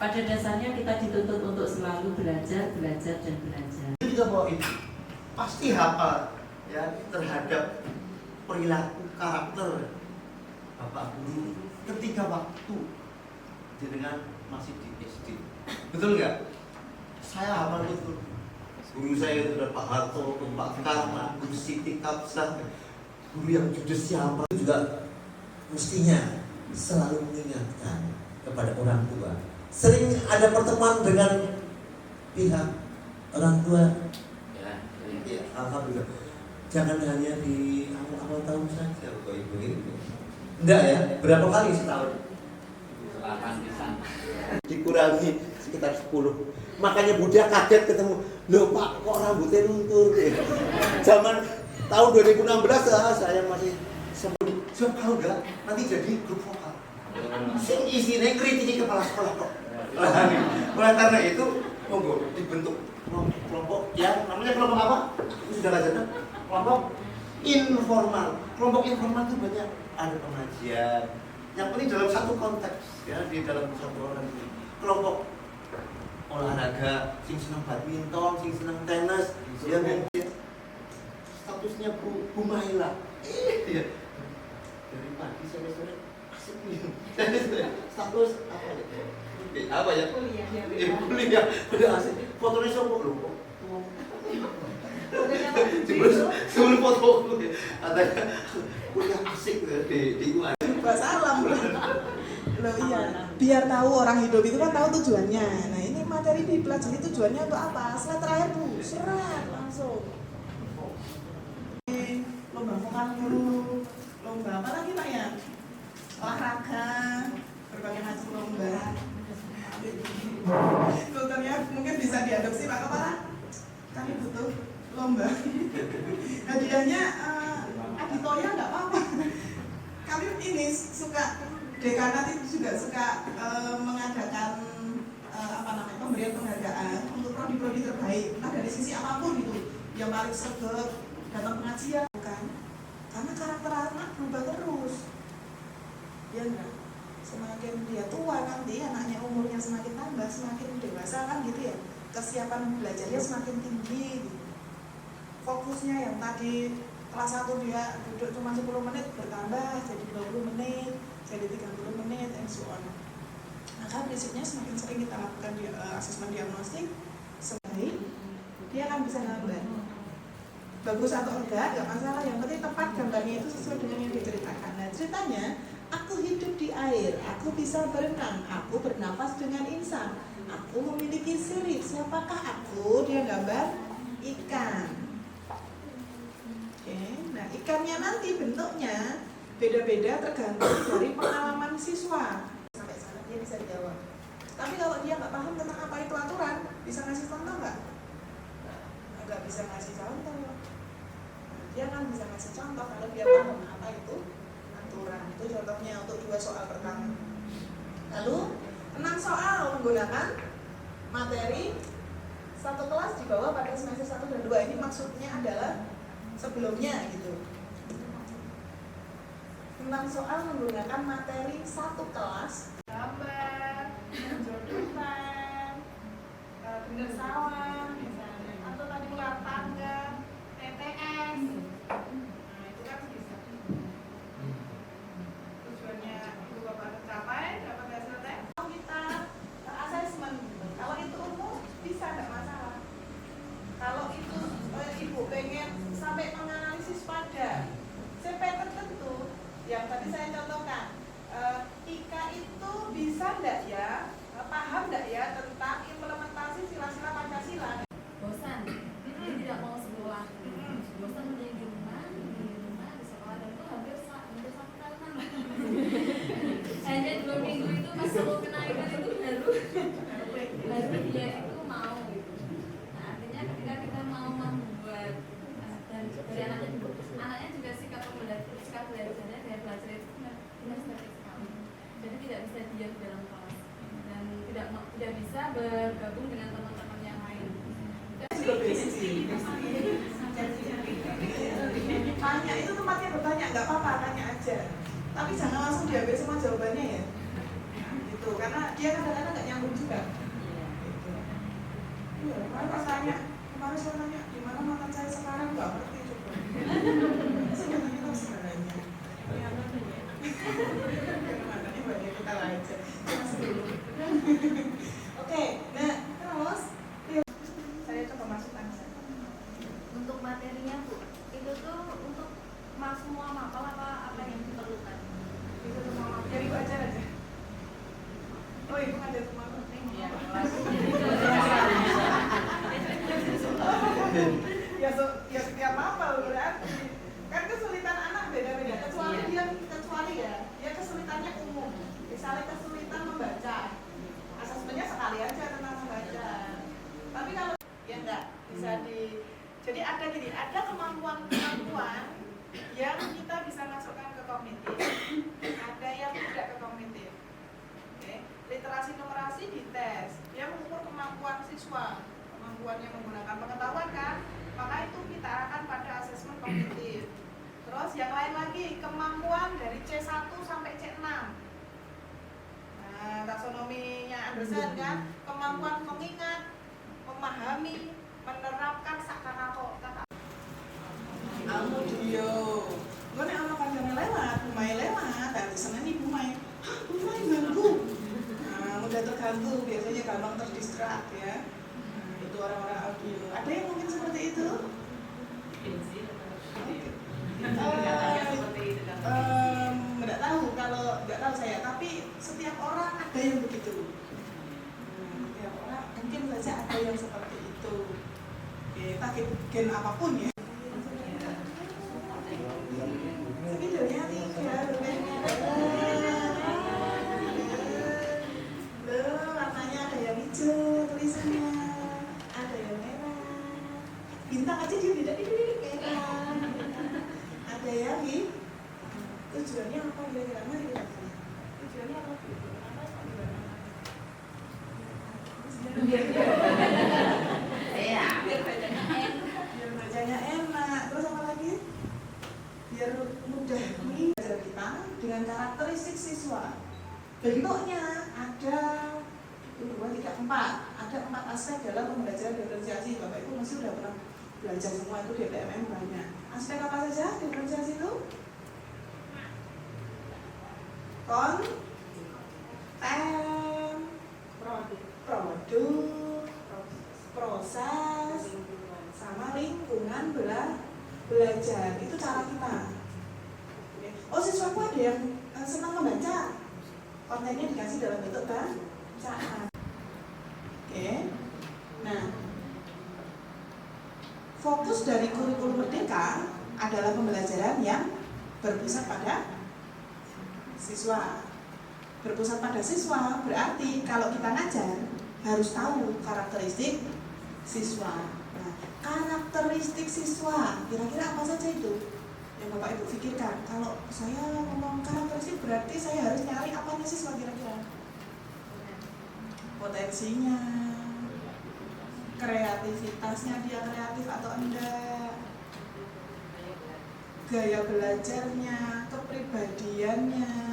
pada dasarnya kita dituntut untuk selalu belajar, belajar, dan belajar. Juga bahwa itu pasti hafal ya terhadap perilaku karakter Bapak Guru ketika waktu dengan masih di SD. Betul nggak? Saya hafal betul. Guru saya itu ada Pak Harto, Pak Karma, Guru Siti Kapsah, guru yang judes siapa juga mestinya selalu mengingatkan kepada orang tua. Sering ada pertemuan dengan pihak orang tua. Ya, alhamdulillah. Jangan hanya di awal-awal tahun saja, Bapak Ibu itu. Enggak ya, berapa kali setahun? 8 pisan. Dikurangi sekitar 10. Makanya Buddha kaget ketemu, loh Pak, kok rambutnya luntur? Zaman tahun 2016 saya masih sebelum tahu nggak? Nanti jadi grup vokal. Sing isinya kritiki kepala sekolah kok. Oleh karena itu, monggo dibentuk kelompok yang namanya kelompok apa? Itu sudah ada kelompok informal. Kelompok informal itu banyak ada pengajian. Yang penting dalam satu konteks ya, di dalam satu orang ini. Kelompok olahraga, sing seneng badminton, sing seneng tenis, ya mungkin statusnya Bu Maila. Iya. Dari pagi sampai sore asik nih. Status apa ya? Apa ya? Kuliah. Udah asik. Fotonya siapa lho? Sebelum foto ada kuliah asik di UAN. Salam loh, iya. Biar tahu orang hidup itu kan tahu tujuannya. Nah ini materi dipelajari tujuannya untuk apa? Slide terakhir Bu, serat langsung. Lomba vokal dulu, lomba apa lagi Pak ya? Olahraga, berbagai macam lomba. Tutornya mungkin bisa diadopsi Pak Kepala. Kami butuh lomba. Hadiahnya aditoya nggak apa-apa. Kami ini suka, dekanat itu juga suka mengadakan pemberian penghargaan untuk prodi-prodi terbaik, entah dari sisi apapun itu, yang paling sergap datang pengajian kan, karena karakter anak berubah terus, ya enggak? Semakin dia tua nanti anaknya umurnya semakin tambah, semakin dewasa kan gitu ya, kesiapan belajarnya semakin tinggi, gitu. Fokusnya yang tadi kelas 1 dia duduk cuma 10 menit bertambah jadi 20 menit, jadi 30 menit, and so on. Maka prinsipnya semakin sering kita lakukan asesmen diagnostik, sebaik dia akan bisa nambah. Bagus atau enggak, enggak masalah, yang penting tepat gambarnya itu sesuai dengan yang diceritakan. Nah ceritanya, aku hidup di air, aku bisa berenang, aku bernafas dengan insan, aku memiliki sirip, siapakah aku? Dia gambar ikan. Nah ikannya nanti bentuknya beda-beda tergantung dari pengalaman siswa. Sampai sana dia bisa jawab. Tapi kalau dia nggak paham tentang apa itu aturan, bisa ngasih contoh nggak? Nggak bisa ngasih contoh. Dia kan bisa ngasih contoh kalau dia paham apa itu aturan. Itu contohnya untuk 2 soal pertama. Lalu 6 soal menggunakan materi satu kelas di bawah pada semester 1 dan 2. Ini maksudnya adalah sebelumnya gitu. 6 soal menggunakan materi satu kelas, gambar, jodohan, bener sawah misalnya, atau tadi ular tangga, TTS. Nah itu kan bisa. Tujuannya itu Bapak tercapai, dapat hasil tes. Kita asesmen. Kalau itu umum bisa tidak masalah. Kalau itu Ibu pengen sampai menganalisis pada CP tertentu yang tadi saya contohkan, IKA itu bisa enggak ya, paham enggak ya tentang implementasi sila-sila Pancasila? Bosan, dia tidak mau sekolah, bosan menjadi di rumah di sekolah, dan itu hampir satu tahunan. Hanya 2 minggu itu pas mau kenaikan itu baru dia itu mau gitu. Nah artinya ketika kita mau membuat dan dari anaknya juga sikap belajarnya dari belajar itu benar seperti sekali. Jadi tidak bisa diam dalam kelas dan tidak bisa bergabung dengan teman-teman yang lain. Juga tanya itu tempatnya bertanya, nggak apa-apa, tanya aja. Tapi jangan langsung diambil semua jawabannya ya. Gitu, karena dia kadang-kadang nggak nyambung juga. Kemarin saya tanya, gimana makan saya sekarang? Nggak ngerti coba. Sebenarnya tahu segalanya. Makanya bagi kita lah aja. Masih dulu. Oke, nah terus saya coba masukkan. Untuk materinya Bu, itu tuh untuk semua mapel apa yang diperlukan? Itu semua mapel. Jadi ibu ajar aja. Oh ibu ngajar semua. Iya. Ya setiap mapel berarti kan kesulitan anak beda-beda kecuali ya kesulitannya umum. Misalnya kesulitan membaca, asesmennya sekali aja tentang membaca. Tapi kalau ya enggak bisa jadi ada kemampuan yang kita bisa masukkan ke kognitif, ada yang tidak ke kognitif. Oke. Literasi numerasi dites, dia mengukur kemampuan siswa, kemampuannya menggunakan pengetahuan kan, maka itu kita arahkan pada asesmen kognitif. Terus yang lain lagi, kemampuan dari C1 sampai C6. Nah, taksonominya Anderson kan, kemampuan mengingat, memahami, menerapkan sakakako. Kamu dia, gue nih anak panjangnya lewat, Bumai lewat, dan Senin ibu main, hah Bumai ganggu. Nah, mudah terganggu, biasanya gampang terdistrak ya. Nah, itu orang-orang audio. Ada yang mungkin seperti itu? Nggak tahu, kalau nggak tahu saya, tapi setiap orang ada yang begitu. Setiap orang mungkin saja ada yang seperti itu. Kita gen apapun ya. Videonya 3, warnanya ada yang hijau tulisannya, ada yang merah. Bintang aja dia tidak merah. Ada yang tujuannya apa kira-kira? Mari kita tanya. Tujuannya apa? Iya. Biar bacanya enak. Terus apa lagi? Biar mudah mengingat kita dengan karakteristik siswa. Bentuknya ada 1, 2, 3, 4. Ada 4 aspek dalam pembelajaran diferensiasi. Bapak Ibu masih sudah pernah belajar semua itu di PMM banyak. Aspek apa saja diferensiasi itu? Produk, proses, sama lingkungan belajar. Itu cara kita. Oh, siswaku ada yang senang membaca, kontennya dikasih dalam bentuk bacaan. Oke. Nah, fokus dari kurikulum Merdeka adalah pembelajaran yang berpusat pada siswa. Berpusat pada siswa berarti kalau kita ngajar harus tahu karakteristik siswa. Nah, karakteristik siswa kira-kira apa saja itu yang Bapak Ibu pikirkan? Kalau saya ngomong karakteristik berarti saya harus nyari apanya siswa kira-kira? Potensinya, kreativitasnya, dia kreatif atau enggak, gaya belajarnya, kepribadiannya,